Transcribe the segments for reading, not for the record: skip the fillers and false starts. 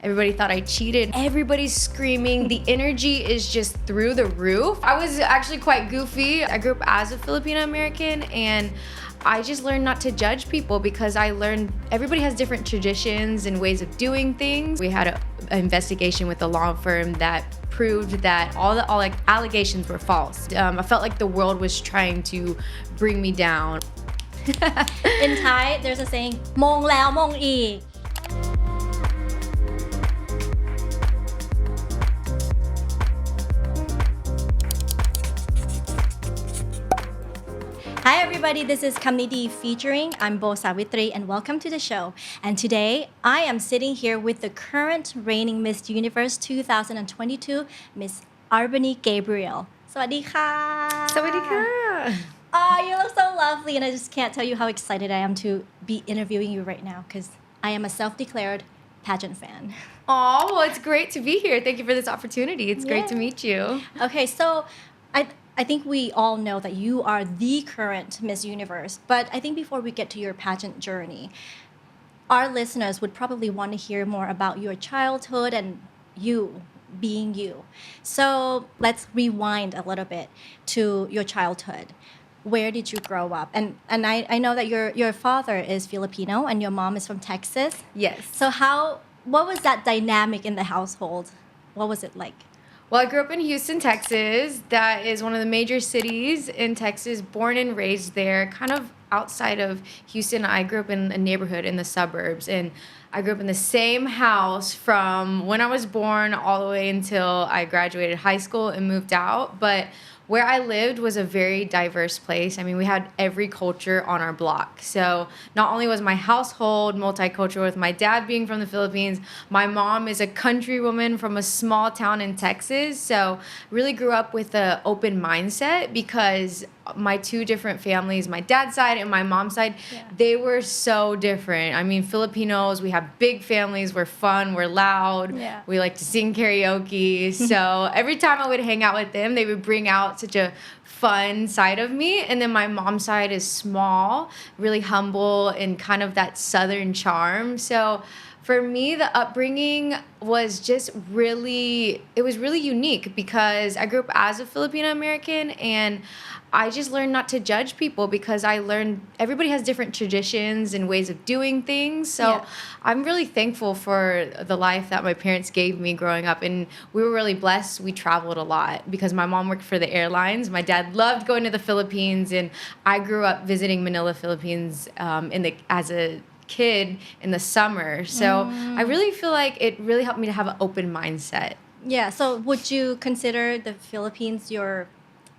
Everybody thought I cheated. Everybody's screaming. The energy is just through the roof. I was actually quite goofy. I grew up as a Filipino American, and I just learned not to judge people because I learned everybody has different traditions and ways of doing things. We had an investigation with a law firm that proved that all like allegations were false. I felt like the world was trying to bring me down. In Thai, there's a saying, มงแล้วมงอีก Hi everybody, this is Kamnidi featuring. I'm Bo Savitri and welcome to the show. And today I am sitting here with the current reigning Miss Universe 2022, Miss Arbany Gabriel. สวัสดีค่ะ สวัสดีค่ะ Oh, you look so lovely, and I just can't tell you how excited I am to be interviewing you right now because I am a self-declared pageant fan. Oh, well, it's great to be here. Thank you for this opportunity. It's great to meet you. Okay, so I think we all know that you are the current Miss Universe, but I think before we get to your pageant journey, our listeners would probably want to hear more about your childhood and you being you. So let's rewind a little bit to your childhood. Where did you grow up? And I know that your father is Filipino and your mom is from Texas. Yes. So what was that dynamic in the household? What was it like? Well, I grew up in Houston, Texas. That is one of the major cities in Texas, born and raised there, kind of outside of Houston. I grew up in a neighborhood in the suburbs, and I grew up in the same house from when I was born all the way until I graduated high school and moved out. But where I lived was a very diverse place. I mean, we had every culture on our block. So not only was my household multicultural with my dad being from the Philippines, my mom is a country woman from a small town in Texas. So really grew up with an open mindset because my two different families, my dad's side and my mom's side, they were so different. I mean, Filipinos, we have big families, we're fun, we're loud, we like to sing karaoke. So every time I would hang out with them, they would bring out such a fun side of me. And then my mom's side is small, really humble, and kind of that southern charm. So for me, the upbringing was just really unique because I grew up as a Filipino American, and I just learned not to judge people because I learned everybody has different traditions and ways of doing things. So I'm really thankful for the life that my parents gave me growing up. And we were really blessed. We traveled a lot because my mom worked for the airlines. My dad loved going to the Philippines, and I grew up visiting Manila, Philippines as a kid in the summer. So I really feel like it really helped me to have an open mindset. Yeah, so would you consider the Philippines your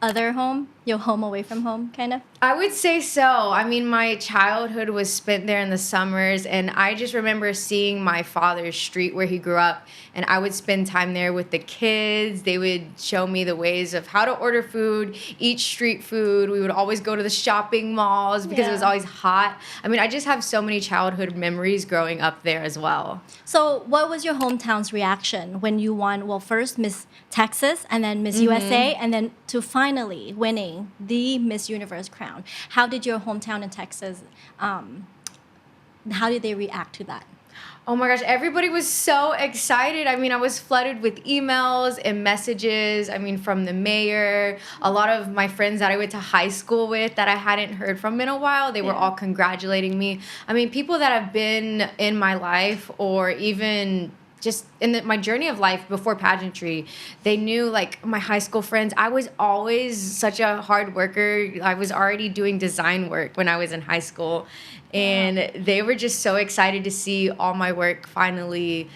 other home, your home away from home, kind of? I would say so. I mean, my childhood was spent there in the summers, and I just remember seeing my father's street where he grew up, and I would spend time there with the kids. They would show me the ways of how to order food, eat street food. We would always go to the shopping malls because it was always hot. I mean, I just have so many childhood memories growing up there as well. So what was your hometown's reaction when you won, well, first Miss Texas and then Miss USA, and then to finally winning the Miss Universe crown? How did your hometown in Texas, how did they react to that? Oh my gosh, everybody was so excited. I mean, I was flooded with emails and messages. I mean, from the mayor, a lot of my friends that I went to high school with that I hadn't heard from in a while, they were all congratulating me. I mean, people that have been in my life or even just in my journey of life before pageantry, they knew, like, my high school friends. I was always such a hard worker. I was already doing design work when I was in high school. And they were just so excited to see all my work finally,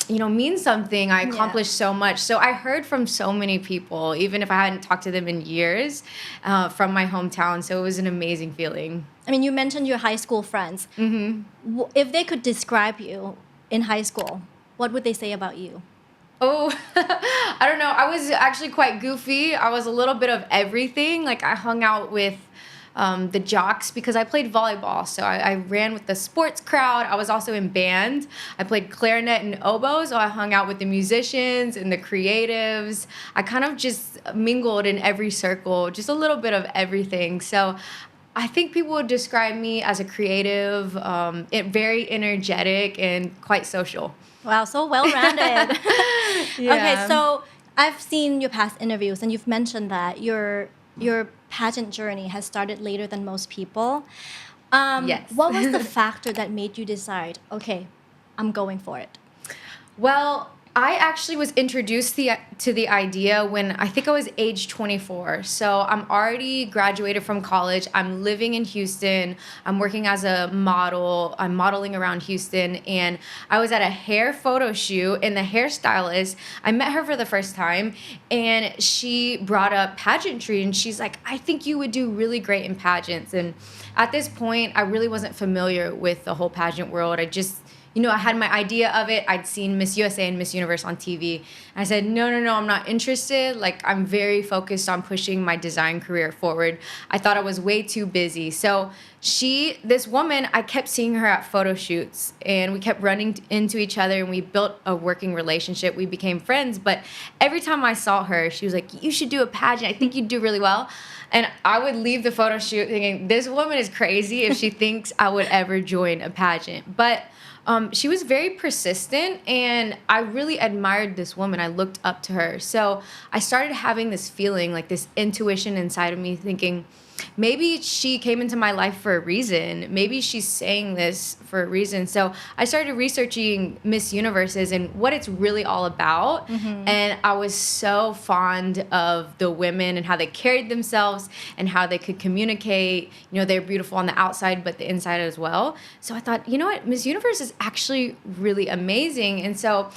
mean something. I accomplished so much. So I heard from so many people, even if I hadn't talked to them in years, from my hometown. So it was an amazing feeling. I mean, you mentioned your high school friends. Mm-hmm. If they could describe you in high school, what would they say about you? Oh, I don't know. I was actually quite goofy. I was a little bit of everything. Like, I hung out with the jocks because I played volleyball. So I ran with the sports crowd. I was also in band. I played clarinet and oboe. So I hung out with the musicians and the creatives. I kind of just mingled in every circle, just a little bit of everything. So I think people would describe me as a creative, very energetic, and quite social. Wow, so well-rounded. Yeah. Okay, so I've seen your past interviews, and you've mentioned that your pageant journey has started later than most people. Yes. What was the factor that made you decide, okay, I'm going for it? Well, I actually was introduced to the idea when I think I was age 24. So I'm already graduated from college. I'm living in Houston. I'm working as a model. I'm modeling around Houston. And I was at a hair photo shoot, and the hairstylist, I met her for the first time, and she brought up pageantry, and she's like, I think you would do really great in pageants. And at this point, I really wasn't familiar with the whole pageant world. I had my idea of it. I'd seen Miss USA and Miss Universe on TV. And I said, no, I'm not interested. Like, I'm very focused on pushing my design career forward. I thought I was way too busy. So this woman, I kept seeing her at photo shoots, and we kept running into each other, and we built a working relationship. We became friends. But every time I saw her, she was like, you should do a pageant. I think you'd do really well. And I would leave the photo shoot thinking, this woman is crazy if she thinks I would ever join a pageant. But she was very persistent, and I really admired this woman. I looked up to her. So I started having this feeling, like this intuition inside of me, thinking, maybe she came into my life for a reason. Maybe she's saying this for a reason. So I started researching Miss Universes and what it's really all about. Mm-hmm. And I was so fond of the women and how they carried themselves and how they could communicate. They're beautiful on the outside, but the inside as well. So I thought, you know what? Miss Universe is actually really amazing. And so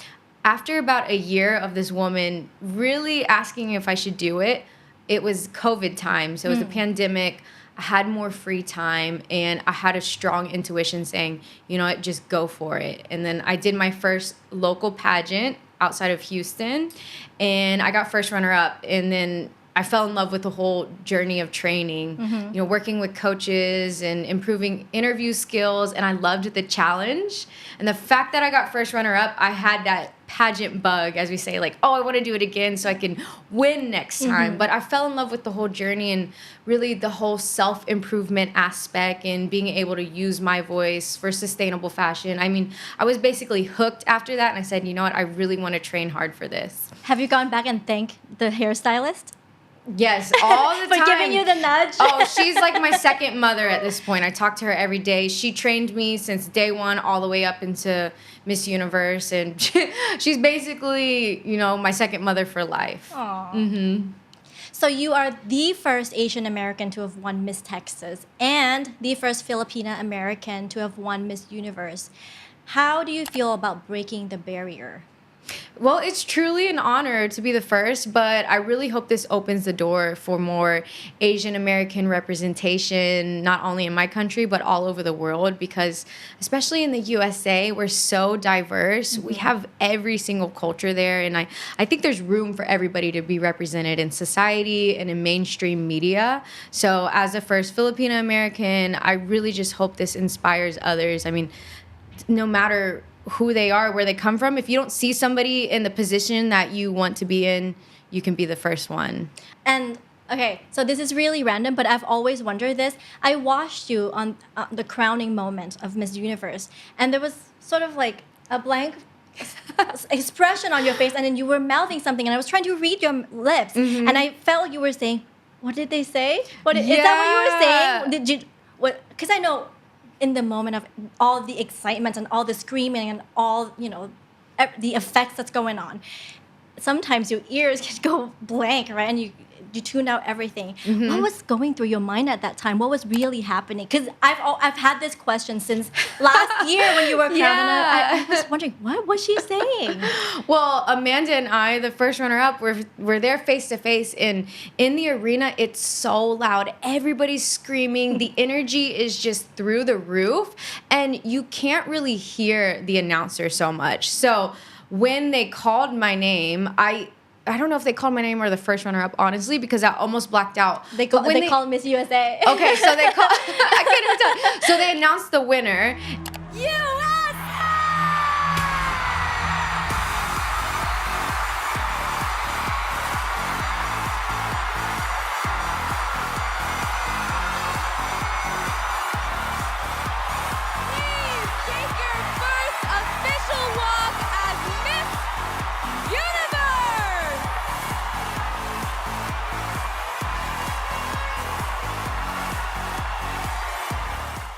after about a year of this woman really asking if I should do it, it was COVID time, so it was a pandemic. I had more free time, and I had a strong intuition saying, you know what, just go for it. And then I did my first local pageant outside of Houston, and I got first runner-up. And then I fell in love with the whole journey of training, working with coaches and improving interview skills. And I loved the challenge. And the fact that I got first runner-up, I had that pageant bug, as we say, like, oh, I want to do it again so I can win next time. But I fell in love with the whole journey and really the whole self-improvement aspect and being able to use my voice for sustainable fashion. I mean, I was basically hooked after that, and I said, you know what, I really want to train hard for this. Have you gone back and thanked the hairstylist? Yes, all the time. For giving you the nudge. Oh, she's like my second mother at this point. I talk to her every day. She trained me since day one all the way up into Miss Universe. And she's basically, my second mother for life. Aww. Mm-hmm. So you are the first Asian American to have won Miss Texas and the first Filipina American to have won Miss Universe. How do you feel about breaking the barrier? Well, it's truly an honor to be the first, but I really hope this opens the door for more Asian American representation, not only in my country, but all over the world, because especially in the USA, we're so diverse. Mm-hmm. We have every single culture there, and I think there's room for everybody to be represented in society and in mainstream media. So as the first Filipina American, I really just hope this inspires others. I mean, no matter who they are, where they come from, if you don't see somebody in the position that you want to be in, you can be the first one. And okay, so this is really random, but I've always wondered this. I watched you on the crowning moment of Miss Universe, and there was sort of like a blank expression on your face, and then you were mouthing something, and I was trying to read your lips, and I felt you were saying, what did they say? Is that what you were saying? Did you? What? Because I know in the moment of all the excitement and all the screaming and all, the effects that's going on, sometimes your ears can go blank, right? And you tune out everything. Mm-hmm. What was going through your mind at that time? What was really happening? Because I've had this question since last year when you were crowned, and I was wondering, what was she saying? Well, Amanda and I, the first runner-up, we're there face to face, and in the arena, it's so loud. Everybody's screaming. The energy is just through the roof, and you can't really hear the announcer so much. So when they called my name, I don't know if they called my name or the first runner-up, honestly, because I almost blacked out. They called Miss USA. Okay, so they called. I can't even tell. So they announced the winner.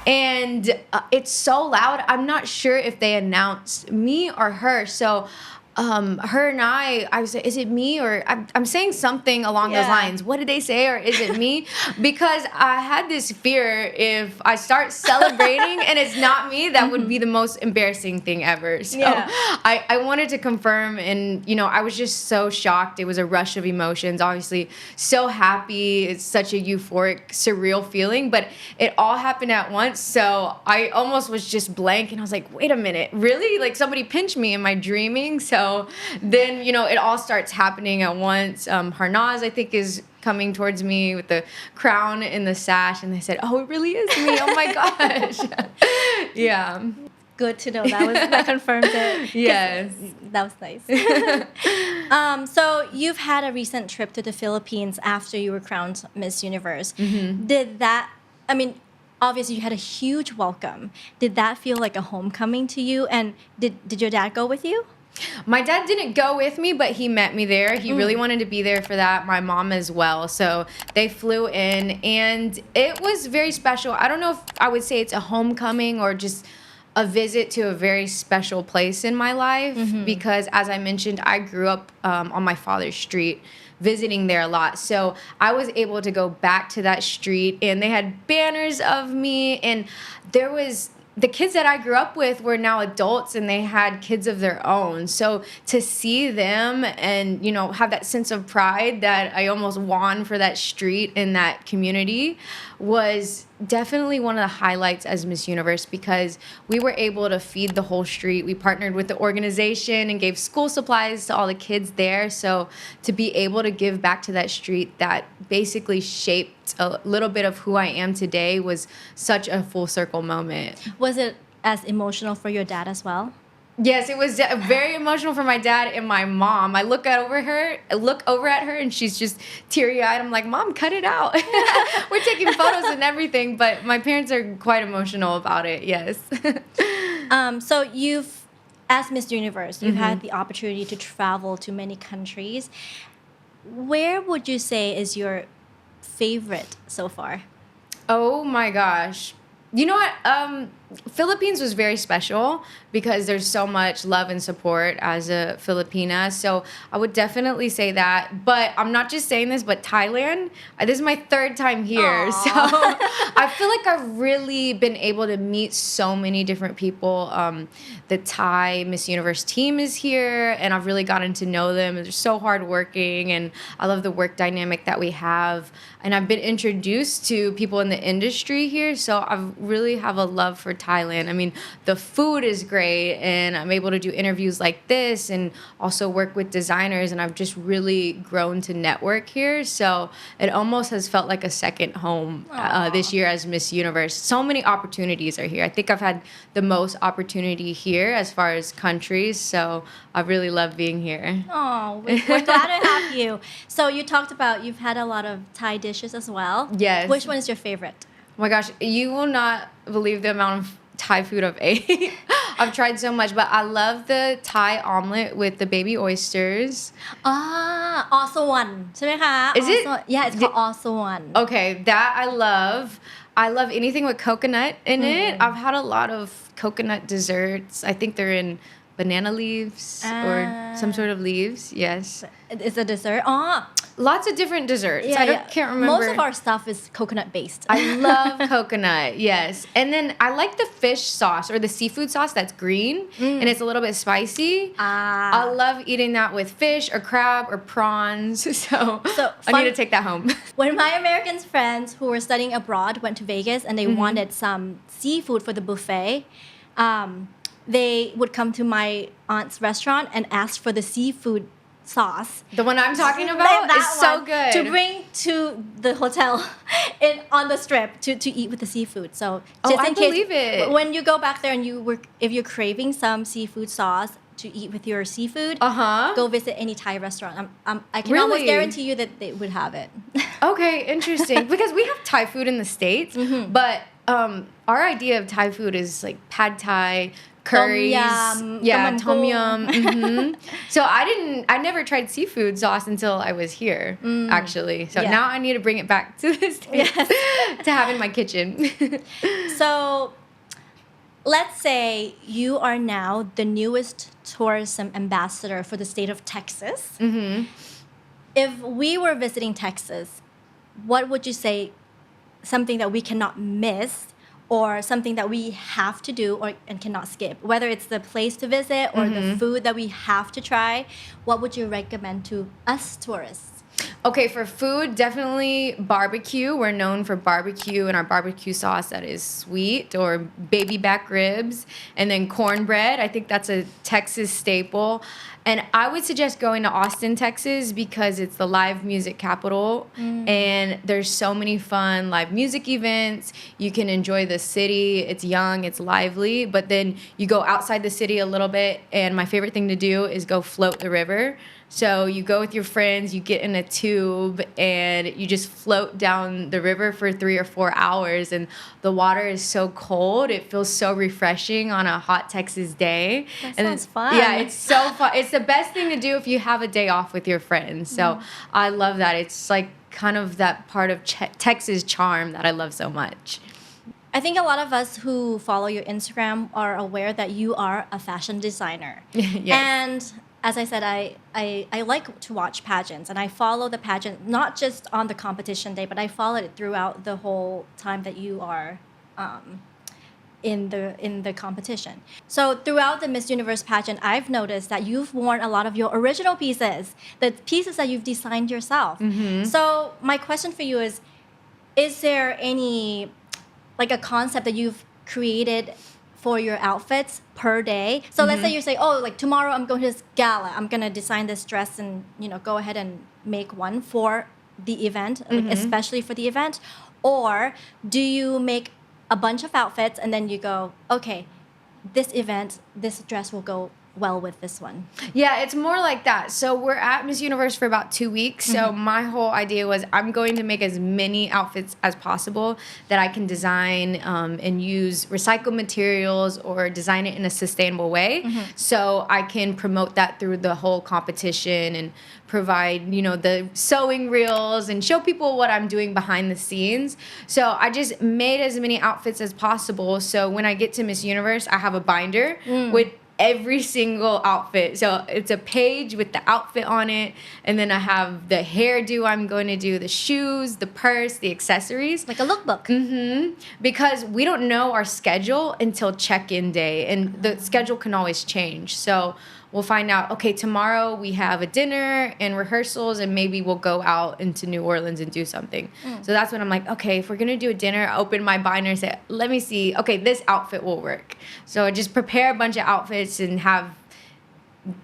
And it's so loud. I'm not sure if they announced me or her. So her and I was like, is it me? Or I'm saying something along those lines. What did they say? Or is it me? Because I had this fear if I start celebrating and it's not me, that would be the most embarrassing thing ever. So I wanted to confirm, and I was just so shocked. It was a rush of emotions, obviously so happy. It's such a euphoric, surreal feeling, but it all happened at once. So I almost was just blank, and I was like, wait a minute, really? Like somebody pinched me? Am I dreaming? So then, it all starts happening at once. Harnaz, I think, is coming towards me with the crown and the sash, and they said, oh, it really is me. Oh my gosh. Yeah. Good to know. That confirms it. Yes. That was nice. So you've had a recent trip to the Philippines after you were crowned Miss Universe. Obviously you had a huge welcome. Did that feel like a homecoming to you? And did your dad go with you? My dad didn't go with me, but he met me there. He really wanted to be there for that. My mom as well. So they flew in, and it was very special. I don't know if I would say it's a homecoming or just a visit to a very special place in my life, because as I mentioned, I grew up on my father's street, visiting there a lot. So I was able to go back to that street, and they had banners of me, and there was the kids that I grew up with were now adults, and they had kids of their own. So to see them and, have that sense of pride that I almost won for that street and that community was definitely one of the highlights as Miss Universe, because we were able to feed the whole street. We partnered with the organization and gave school supplies to all the kids there. So to be able to give back to that street that basically shaped a little bit of who I am today was such a full circle moment. Was it as emotional for your dad as well? Yes, it was very emotional for my dad and my mom. I look over at her, and she's just teary-eyed. I'm like, Mom, cut it out. We're taking photos and everything, but my parents are quite emotional about it, yes. So as Miss Universe, you've had the opportunity to travel to many countries. Where would you say is your favorite so far? Oh my gosh. You know what? Philippines was very special because there's so much love and support as a Filipina. So I would definitely say that. But I'm not just saying this, but Thailand, this is my third time here. Aww. So I feel like I've really been able to meet so many different people. The Thai Miss Universe team is here, and I've really gotten to know them. They're so hardworking, and I love the work dynamic that we have. And I've been introduced to people in the industry here, so I really have a love for Thailand. I mean, the food is great, and I'm able to do interviews like this and also work with designers, and I've just really grown to network here. So it almost has felt like a second home this year as Miss Universe. So many opportunities are here. I think I've had the most opportunity here as far as countries, so I really love being here. Oh, we're glad to have you. So you talked about you've had a lot of Thai dishes as well. Yes. Which one is your favorite? Oh my gosh, you will not believe the amount of Thai food I've ate. I've tried so much, but I love the Thai omelet with the baby oysters. Asawan ใช่ไหมคะ Is it? Yeah, it's called Asawan. Okay, that I love. I love anything with coconut in it. I've had a lot of coconut desserts. I think they're in banana leaves or some sort of leaves. Yes. It's a dessert. Lots of different desserts. Can't remember. Most of our stuff is coconut based. I love coconut, yes. And then I like the fish sauce or the seafood sauce that's green and it's a little bit spicy. I love eating that with fish or crab or prawns. So I need to take that home. When my American friends who were studying abroad went to Vegas and they wanted some seafood for the buffet, they would come to my aunt's restaurant and ask for the seafood sauce. The one I'm talking about is so good. To bring to the hotel on the strip to eat with the seafood. So just I in case, believe it. When you go back there and if you're craving some seafood sauce to eat with your seafood, go visit any Thai restaurant. I can almost guarantee you that they would have it. Okay, interesting. Because we have Thai food in the States, but our idea of Thai food is like pad Thai, curries. yum, Yeah, tom tom yum yum. So I never tried seafood sauce until I was here, actually. So Yeah. now I need to bring it back to the States Yes. to have in my kitchen. So let's say you are now the newest tourism ambassador for the state of Texas. If we were visiting Texas, what would you say something that we cannot miss or something that we have to do or and cannot skip? Whether it's the place to visit or the food that we have to try, what would you recommend to us tourists? Okay, for food, definitely barbecue. We're known for barbecue and our barbecue sauce that is sweet, or baby back ribs, and then cornbread. I think that's a Texas staple. And I would suggest going to Austin, Texas, because it's the live music capital and there's so many fun live music events. You can enjoy the city. It's young, it's lively, but then you go outside the city a little bit, and my favorite thing to do is go float the river. So you go with your friends, you get in a tube, and you just float down the river for 3 or 4 hours. And the water is so cold. It feels so refreshing on a hot Texas day. That And sounds fun. Yeah, it's so fun. It's the best thing to do if you have a day off with your friends. So I love that. It's like kind of that part of Texas charm that I love so much. I think a lot of us who follow your Instagram are aware that you are a fashion designer. Yes. And as I said, I like to watch pageants, and I follow the pageant not just on the competition day, but I follow it throughout the whole time that you are in the competition. So throughout the Miss Universe pageant, I've noticed that you've worn a lot of your original pieces, the pieces that you've designed yourself. So my question for you is there any like a concept that you've created for your outfits per day? So let's say you say, oh, like tomorrow I'm going to this gala, I'm going to design this dress and, go ahead and make one for the event, like especially for the event. Or do you make a bunch of outfits and then you go, okay, this event, this dress will go well with this one? Yeah, it's more like that. So we're at Miss Universe for about 2 weeks. So my whole idea was I'm going to make as many outfits as possible that I can design and use recycled materials or design it in a sustainable way. So I can promote that through the whole competition and provide, the sewing reels and show people what I'm doing behind the scenes. So I just made as many outfits as possible. So when I get to Miss Universe, I have a binder with every single outfit. So it's a page with the outfit on it, and then I have the hairdo I'm going to do, the shoes, the purse, the accessories. Like a lookbook. Because we don't know our schedule until check-in day, and the schedule can always change. So we'll find out, okay, tomorrow we have a dinner and rehearsals, and maybe we'll go out into New Orleans and do something. So that's when I'm like, okay, if we're going to do a dinner, I open my binder and say, let me see, okay, this outfit will work. So I just prepare a bunch of outfits and have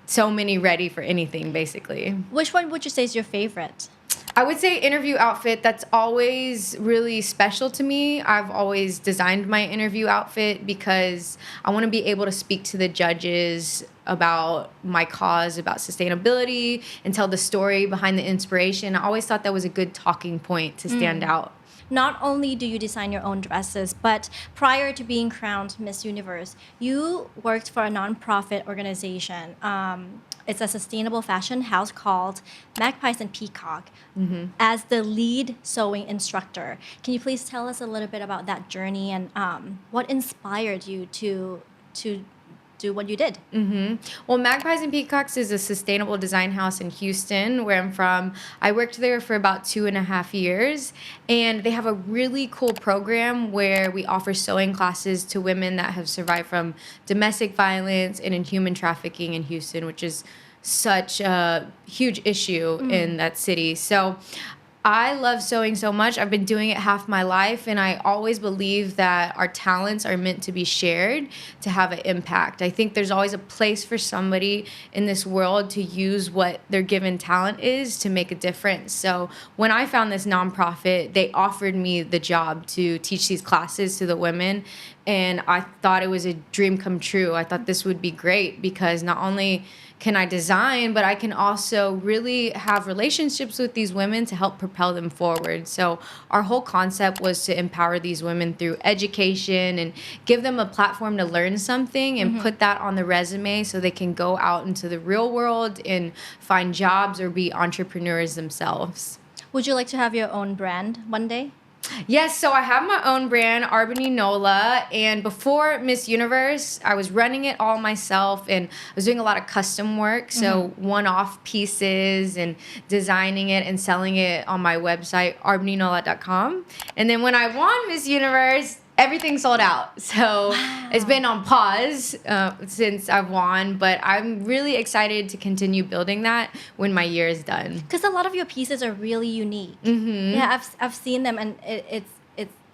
so many ready for anything, basically. Which one would you say is your favorite? I would say interview outfit. That's always really special to me. I've always designed my interview outfit because I want to be able to speak to the judges about my cause, about sustainability, and tell the story behind the inspiration. I always thought that was a good talking point to stand out. Not only do you design your own dresses, but prior to being crowned Miss Universe, you worked for a nonprofit organization. It's a sustainable fashion house called Magpies and Peacock as the lead sewing instructor. Can you please tell us a little bit about that journey and what inspired you to do what you did? Well, Magpies and Peacocks is a sustainable design house in Houston, where I'm from. I worked there for about 2.5 years, and they have a really cool program where we offer sewing classes to women that have survived from domestic violence and in human trafficking in Houston, which is such a huge issue in that city. So I love sewing so much. I've been doing it half my life, and I always believe that our talents are meant to be shared to have an impact. I think there's always a place for somebody in this world to use what their given talent is to make a difference. So when I found this nonprofit, they offered me the job to teach these classes to the women, and I thought it was a dream come true. I thought this would be great because not only can I design, but I can also really have relationships with these women to help propel them forward. So our whole concept was to empower these women through education and give them a platform to learn something and put that on the resume so they can go out into the real world and find jobs or be entrepreneurs themselves. Would you like to have your own brand one day? Yes, so I have my own brand, Arbany Nola, and before Miss Universe, I was running it all myself, and I was doing a lot of custom work, so one-off pieces and designing it and selling it on my website, arbanynola.com. And then when I won Miss Universe, everything sold out. So it's been on pause since I've won, but I'm really excited to continue building that when my year is done. Because a lot of your pieces are really unique. Mm-hmm. Yeah, I've seen them, and it's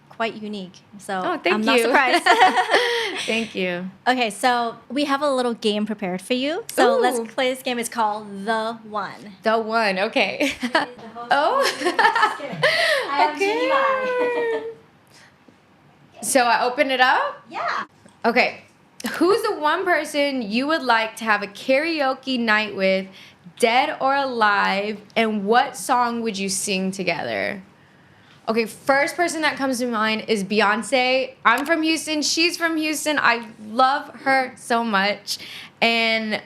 quite unique. So Oh, thank I'm you. not surprised. Thank you. Okay, so we have a little game prepared for you. So Ooh. let's play this game. It's called The One. The one, okay. Oh. Okay. So I open it up? Yeah. Okay. Who's the one person you would like to have a karaoke night with, dead or alive, and what song would you sing together? Okay, first person that comes to mind is Beyonce. I'm from Houston. She's from Houston. I love her so much. And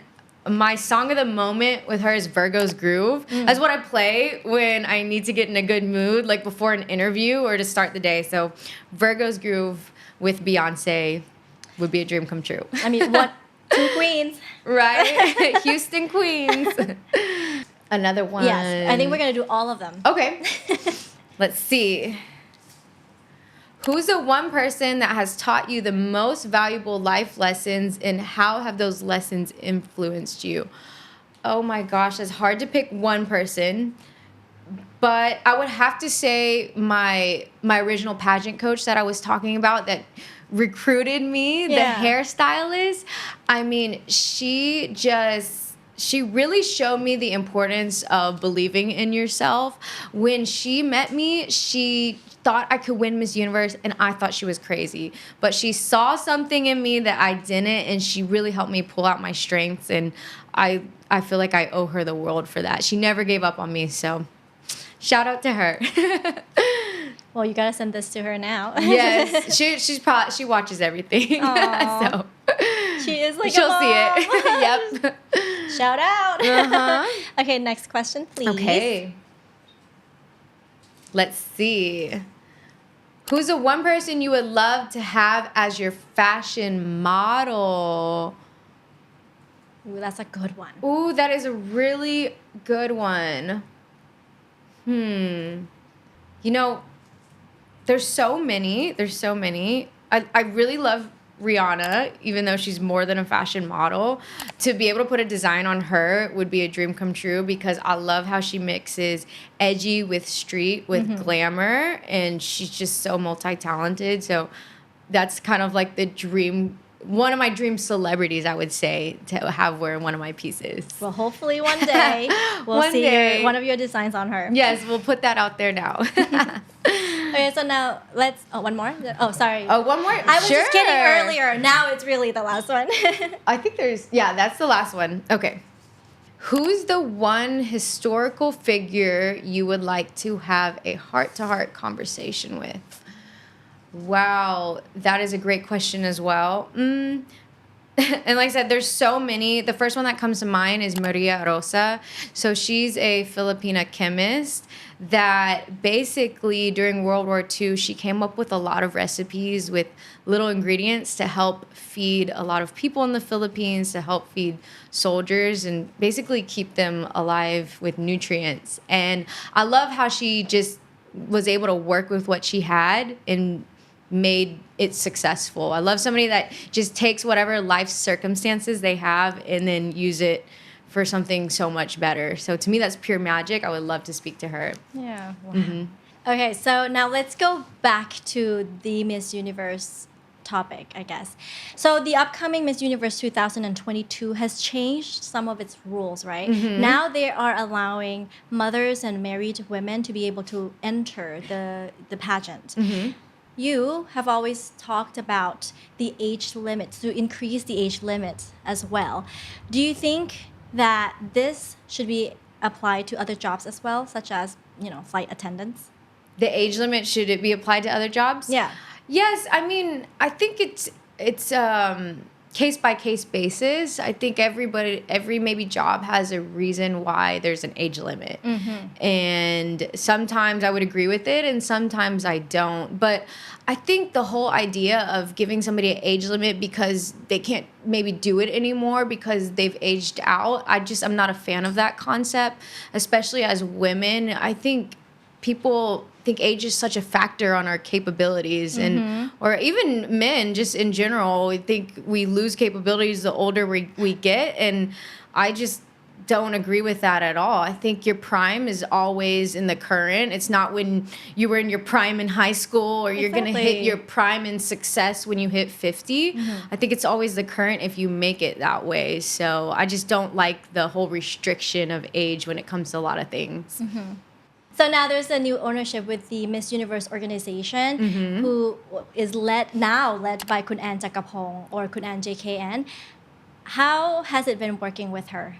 my song of the moment with her is Virgo's Groove. That's what I play when I need to get in a good mood, like before an interview or to start the day. So Virgo's Groove with Beyonce would be a dream come true. I mean, what? Two queens. Right? Houston Queens. Another one. Yes, I think we're going to do all of them. Okay. Let's see. Who's the one person that has taught you the most valuable life lessons, and how have those lessons influenced you? Oh my gosh, it's hard to pick one person, but I would have to say my original pageant coach that I was talking about that recruited me, Yeah. the hairstylist. I mean, she really showed me the importance of believing in yourself. When she met me, she thought I could win Miss Universe, and I thought she was crazy. But she saw something in me that I didn't, and she really helped me pull out my strengths, and I feel like I owe her the world for that. She never gave up on me, so shout out to her. Well, you got to send this to her now. Yes, she watches everything. Aw. So She is like she'll a mom. see it. Yep. Shout out. Uh-huh. Okay, next question, please. Okay. Let's see. Who's the one person you would love to have as your fashion model? Ooh, that's a good one. Ooh, that is a really good one. You know, there's so many. I really love Rihanna, even though she's more than a fashion model. To be able to put a design on her would be a dream come true, because I love how she mixes edgy with street with glamour, and she's just so multi-talented. So that's kind of like the dream, one of my dream celebrities, I would say, to have wear one of my pieces. Well, hopefully one day we'll One see day. one of your designs on her. Yes, we'll put that out there now. Okay, so now let's. Oh, one more. Oh, sorry. Oh, one more? I was just kidding earlier. Now it's really the last one. I think that's the last one. Okay. Who's the one historical figure you would like to have a heart-to-heart conversation with? Wow, that is a great question as well. And like I said, there's so many. The first one that comes to mind is Maria Rosa. So she's a Filipina chemist that basically during World War II, she came up with a lot of recipes with little ingredients to help feed a lot of people in the Philippines, to help feed soldiers and basically keep them alive with nutrients. And I love how she just was able to work with what she had and made it successful. I love somebody that just takes whatever life circumstances they have and then use it for something so much better. So to me, that's pure magic. I would love to speak to her. Yeah. Wow. Okay, so now let's go back to the Miss Universe topic, I guess. So the upcoming Miss Universe 2022 has changed some of its rules, right? Now they are allowing mothers and married women to be able to enter the pageant. You have always talked about the age limit, to increase the age limit as well. Do you think that this should be applied to other jobs as well, such as, flight attendants? The age limit, should it be applied to other jobs? Yeah. Yes, I mean, I think it's case by case basis. I think every maybe job has a reason why there's an age limit. And sometimes I would agree with it and sometimes I don't. But I think the whole idea of giving somebody an age limit because they can't maybe do it anymore because they've aged out, I'm not a fan of that concept, especially as women. I think people think age is such a factor on our capabilities and or even men just in general. We think we lose capabilities the older we get, and I just don't agree with that at all. I think your prime is always in the current. It's not when you were in your prime in high school or you're going to hit your prime in success when you hit 50. I think it's always the current if you make it that way. So I just don't like the whole restriction of age when it comes to a lot of things. So now there's a new ownership with the Miss Universe organization, who is led by Kun Ann Jakapong, or Kun Ann JKN. How has it been working with her?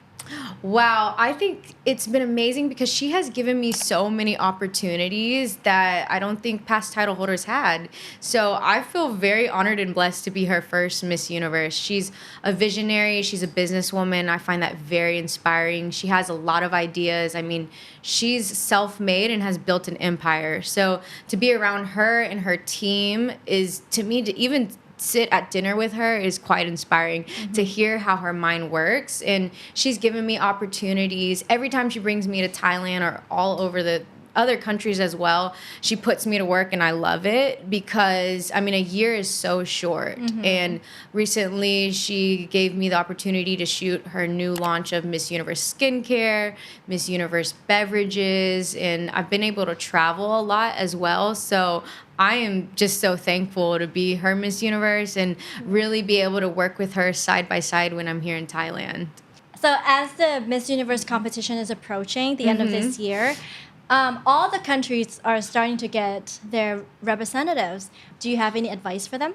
Wow, I think it's been amazing because she has given me so many opportunities that I don't think past title holders had. So I feel very honored and blessed to be her first Miss Universe. She's a visionary, she's a businesswoman. I find that very inspiring. She has a lot of ideas. I mean, she's self-made and has built an empire. So to be around her and her team is, to me, to even sit at dinner with her is quite inspiring to hear how her mind works. And she's given me opportunities every time she brings me to Thailand or all over the other countries as well. She puts me to work and I love it because, I mean, a year is so short. And recently she gave me the opportunity to shoot her new launch of Miss Universe Skincare, Miss Universe Beverages, and I've been able to travel a lot as well. So I am just so thankful to be her Miss Universe and really be able to work with her side by side when I'm here in Thailand. So as the Miss Universe competition is approaching the end of this year, all the countries are starting to get their representatives. Do you have any advice for them?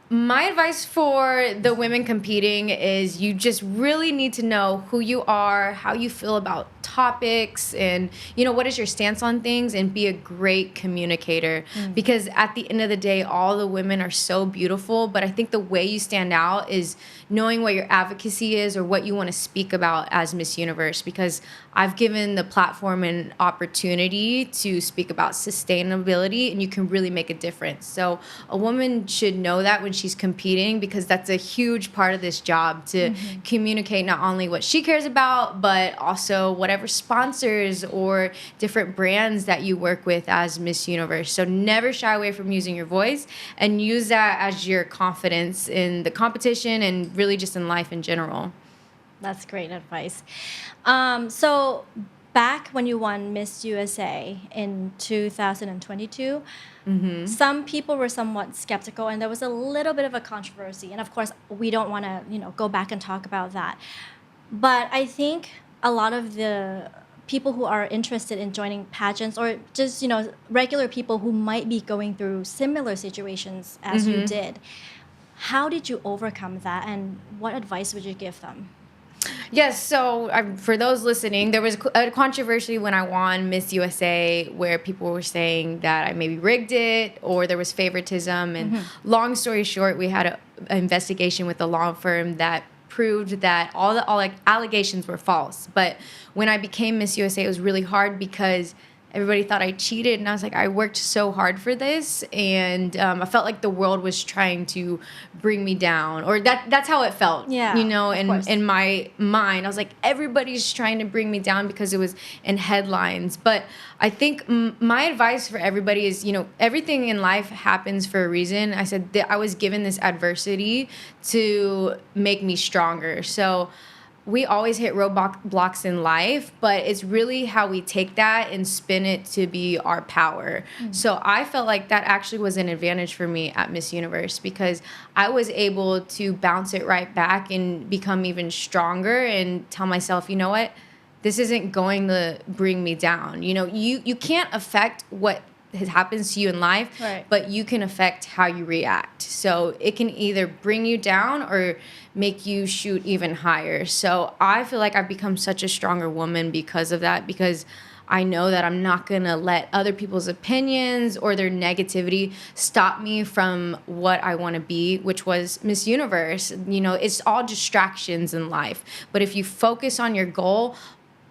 My advice for the women competing is you just really need to know who you are, how you feel about topics, and what is your stance on things, and be a great communicator. Because at the end of the day, all the women are so beautiful, but I think the way you stand out is knowing what your advocacy is or what you want to speak about as Miss Universe. Because I've given the platform an opportunity to speak about sustainability, and you can really make a difference. So a woman should know that when she's competing, because that's a huge part of this job, to communicate not only what she cares about, but also whatever sponsors or different brands that you work with as Miss Universe. So never shy away from using your voice, and use that as your confidence in the competition and really just in life in general. That's great advice. So back when you won Miss USA in 2022, some people were somewhat skeptical, and there was a little bit of a controversy. And of course, we don't want to, go back and talk about that. But I think a lot of the people who are interested in joining pageants, or just, regular people who might be going through similar situations as you did, how did you overcome that, and what advice would you give them? Yes, so for those listening, there was a controversy when I won Miss USA where people were saying that I maybe rigged it or there was favoritism. And long story short, we had an investigation with a law firm that proved that all allegations were false. But when I became Miss USA, it was really hard because everybody thought I cheated, and I was like, I worked so hard for this, and I felt like the world was trying to bring me down, or that's how it felt. Yeah, in my mind, I was like, everybody's trying to bring me down because it was in headlines. But I think my advice for everybody is, everything in life happens for a reason. I said that I was given this adversity to make me stronger. So we always hit roadblocks in life, but it's really how we take that and spin it to be our power. So I felt like that actually was an advantage for me at Miss Universe, because I was able to bounce it right back and become even stronger and tell myself, you know what, this isn't going to bring me down. You can't affect what happens to you in life, Right. but you can affect how you react. So it can either bring you down or make you shoot even higher. So I feel like I've become such a stronger woman because of that, because I know that I'm not going to let other people's opinions or their negativity stop me from what I want to be, which was Miss Universe. You know, it's all distractions in life. But if you focus on your goal,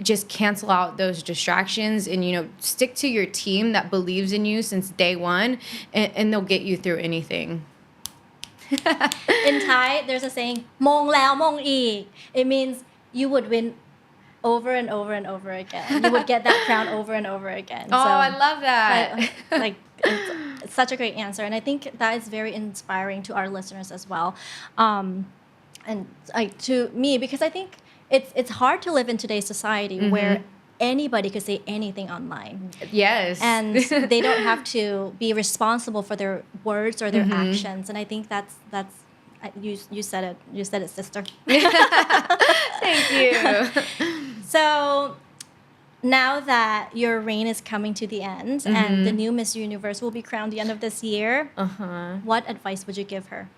just cancel out those distractions and, you know, stick to your team that believes in you since day one, and they'll get you through anything. In Thai, there's a saying, มงแล้วมงอีก It means you would win over and over and over again. You would get that crown over and over again. Oh, So, I love that. like it's such a great answer, and I think that is very inspiring to our listeners as well, and to me, because I think it's hard to live in today's society where anybody could say anything online, Yes. and they don't have to be responsible for their words or their actions. And I think that's you said it, sister. Thank you. So now that your reign is coming to the end and the new Miss Universe will be crowned the end of this year, what advice would you give her?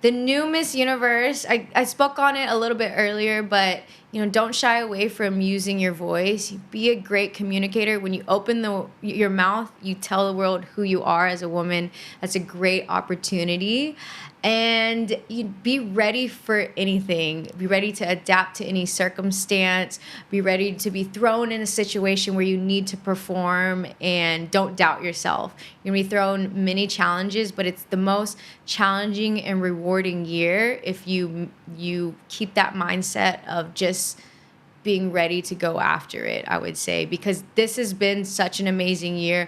The new Miss Universe, I spoke on it a little bit earlier, but, you know, don't shy away from using your voice. Be a great communicator. When you open your mouth, you tell the world who you are as a woman. That's a great opportunity. And you be ready for anything. Be ready to adapt to any circumstance. Be ready to be thrown in a situation where you need to perform, and don't doubt yourself. You're going to be thrown many challenges, but it's the most challenging and rewarding year if you keep that mindset of just being ready to go after it, I would say, because this has been such an amazing year.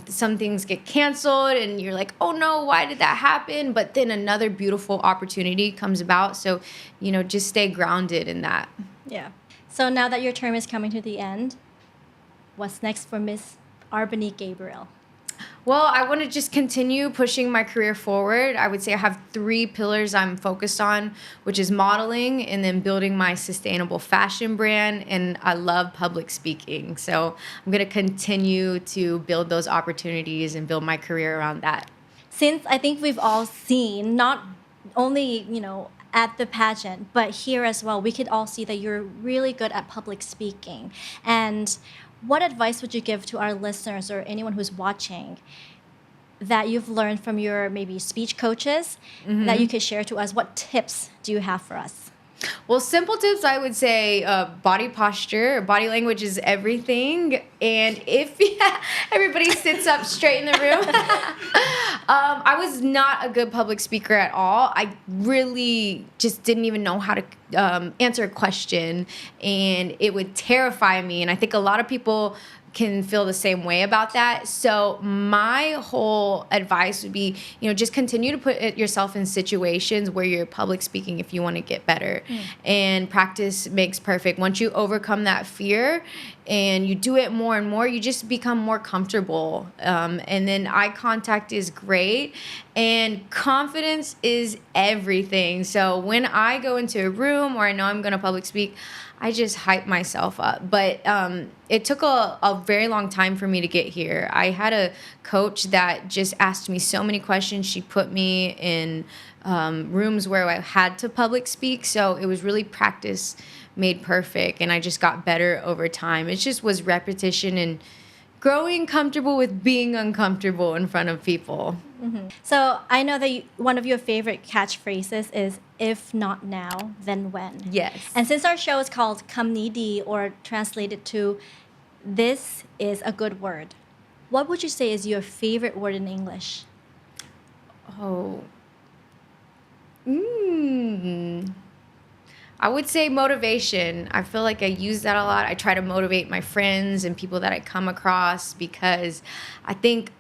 Some things get canceled and you're like, oh no, why did that happen? But then another beautiful opportunity comes about. So, you know, just stay grounded in that. Yeah. So now that your term is coming to the end, what's next for Miss Arbany Gabriel? Well, I want to just continue pushing my career forward. I would say I have 3 pillars I'm focused on, which is modeling and then building my sustainable fashion brand. And I love public speaking. So I'm going to continue to build those opportunities and build my career around that. Since I think we've all seen, not only, you know, at the pageant, but here as well, we could all see that you're really good at public speaking. And what advice would you give to our listeners or anyone who's watching that you've learned from your maybe speech coaches that you could share to us? What tips do you have for us? Well, simple tips, I would say body posture, body language is everything. And if everybody sits up straight in the room. I was not a good public speaker at all. I really just didn't even know how to answer a question, and it would terrify me. And I think a lot of people can feel the same way about that. So my whole advice would be, you know, just continue to put yourself in situations where you're public speaking if you want to get better. And practice makes perfect. Once you overcome that fear and you do it more and more, you just become more comfortable. And then eye contact is great. And confidence is everything. So when I go into a room or I know I'm going to public speak, I just hype myself up. But it took a very long time for me to get here. I had a coach that just asked me so many questions. She put me in rooms where I had to public speak. So it was really practice made perfect. And I just got better over time. It just was repetition and growing comfortable with being uncomfortable in front of people. So I know that one of your favorite catchphrases is "If not now, then when." Yes. And since our show is called "Kam Ni Di," or translated to "This is a good word," what would you say is your favorite word in English? Oh. I would say motivation. I feel like I use that a lot. I try to motivate my friends and people that I come across, because I think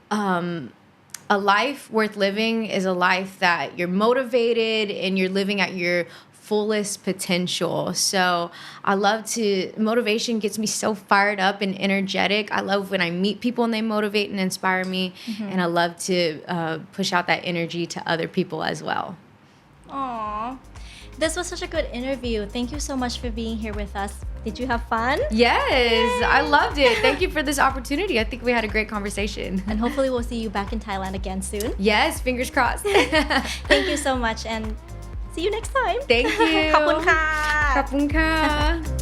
a life worth living is a life that you're motivated and you're living at your fullest potential. So motivation gets me so fired up and energetic. I love when I meet people and they motivate and inspire me. And I love to push out that energy to other people as well. Aww. This was such a good interview. Thank you so much for being here with us. Did you have fun? Yes, I loved it. Thank you for this opportunity. I think we had a great conversation. And hopefully we'll see you back in Thailand again soon. Yes, fingers crossed. Thank you so much and see you next time. Thank you. ขอบคุณค่ะ ขอบคุณค่ะ